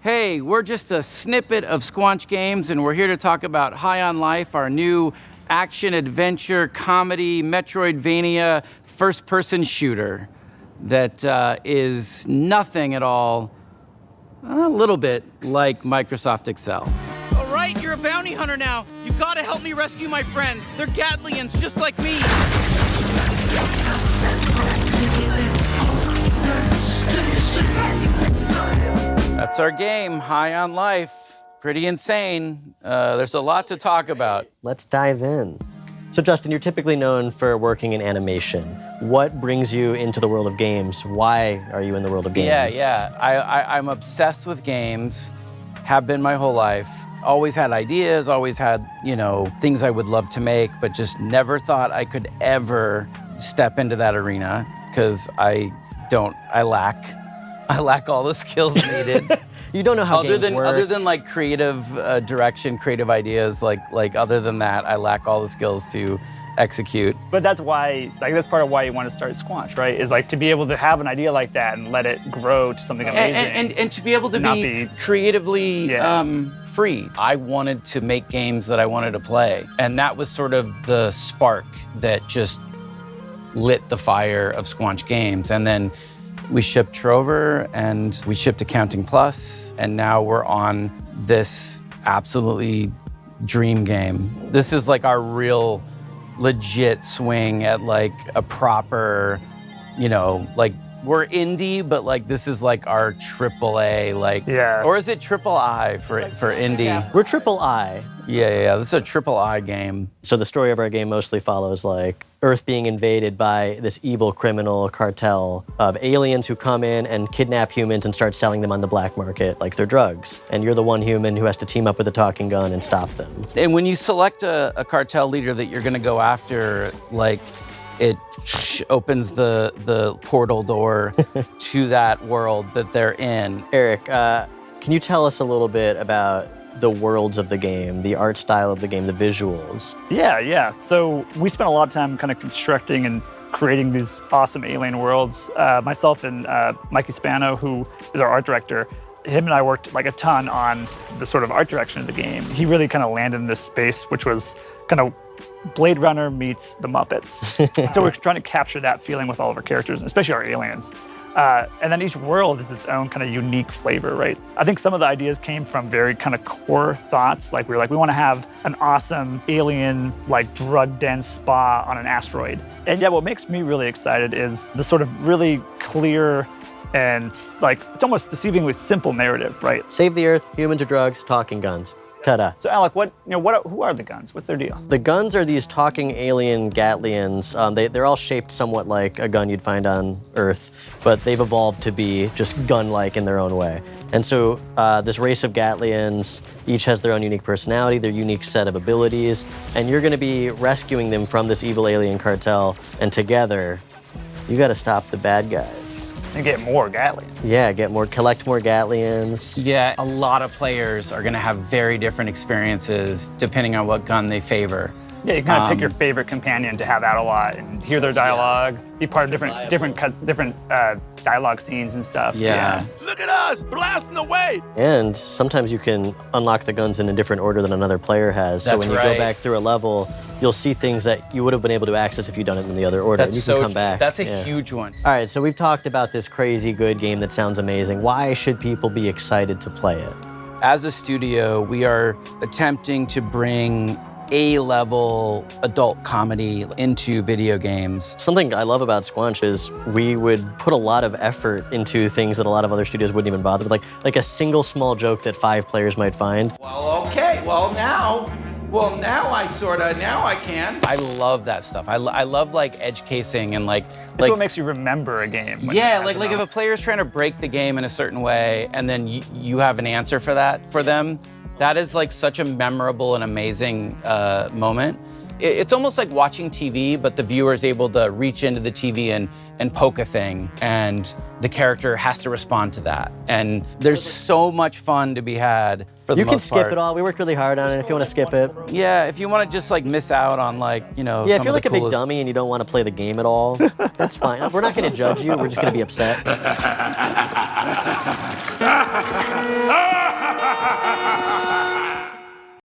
Hey, we're just a snippet of Squanch Games, and we're here to talk about High On Life, our new action-adventure, comedy, Metroidvania, first-person shooter that is nothing at all, a little bit like Microsoft Excel. All right, you're a bounty hunter now. You gotta help me rescue my friends. They're Gatlians, just like me. That's our game, High On Life. Pretty insane. There's a lot to talk about. Let's dive in. So Justin, you're typically known for working in animation. What brings you into the world of games? Why are you in the world of games? I'm obsessed with games, have been my whole life. Always had ideas, always had, things I would love to make, but just never thought I could ever step into that arena because I lack all the skills needed. You don't know how games work. Other than like creative direction, creative ideas, like other than that, I lack all the skills to execute. But that's why, that's part of why you want to start Squanch, right? Is to be able to have an idea like that and let it grow to something amazing. And to be able to be creatively free. I wanted to make games that I wanted to play. And that was sort of the spark that just lit the fire of Squanch Games. And then we shipped Trover and we shipped Accounting Plus, and now we're on this absolutely dream game. This is like our real legit swing at like a proper, we're indie, but this is like our AAA, or is it triple I for indie? Yeah. We're triple I. Yeah, this is a triple I game. So the story of our game mostly follows Earth being invaded by this evil criminal cartel of aliens who come in and kidnap humans and start selling them on the black market like they're drugs. And you're the one human who has to team up with a talking gun and stop them. And when you select a cartel leader that you're gonna go after, it opens the portal door to that world that they're in. Erich, can you tell us a little bit about the worlds of the game, the art style of the game, the visuals? Yeah. So we spent a lot of time kind of constructing and creating these awesome alien worlds. Myself and Mikey Spano, who is our art director, him and I worked a ton on the sort of art direction of the game. He really kind of landed in this space, which was kind of Blade Runner meets the Muppets. So we're trying to capture that feeling with all of our characters, especially our aliens. And then each world is its own kind of unique flavor, right? I think some of the ideas came from very kind of core thoughts. We want to have an awesome alien, drug-dense spa on an asteroid. And yeah, what makes me really excited is the sort of really clear and it's almost deceivingly simple narrative, right? Save the Earth, humans or drugs, talking guns. Ta-da. So Alec, who are the guns? What's their deal? The guns are these talking alien Gatlians. They're all shaped somewhat like a gun you'd find on Earth, but they've evolved to be just gun-like in their own way. And so this race of Gatlians each has their own unique personality, their unique set of abilities, and you're gonna be rescuing them from this evil alien cartel, and together, you gotta stop the bad guys. And get more Gatlians. Yeah, collect more Gatlians. Yeah, a lot of players are gonna have very different experiences depending on what gun they favor. Yeah, you kind of pick your favorite companion to have out a lot and hear their dialogue, be part of different dialogue scenes and stuff. Yeah. Look at us, blasting away! And sometimes you can unlock the guns in a different order than another player has. So when you go back through a level, you'll see things that you would have been able to access if you'd done it in the other order. That's and you can come back. That's a huge one. All right, so we've talked about this crazy good game that sounds amazing. Why should people be excited to play it? As a studio, we are attempting to bring A-level adult comedy into video games. Something I love about Squanch is we would put a lot of effort into things that a lot of other studios wouldn't even bother with, like a single small joke that 5 players might find. Well, okay, now I can. I love that stuff. I love edge casing and It's what makes you remember a game. Yeah, if a player's trying to break the game in a certain way and then you have an answer for that for them, that is such a memorable and amazing moment. It's almost like watching TV, but the viewer is able to reach into the TV and poke a thing, and the character has to respond to that. And there's so much fun to be had for the most part. You can skip it all. We worked really hard on it if you want to skip it. Yeah, if you want to just miss out on Yeah, if you're a big dummy and you don't want to play the game at all, that's fine. We're not going to judge you. We're just going to be upset.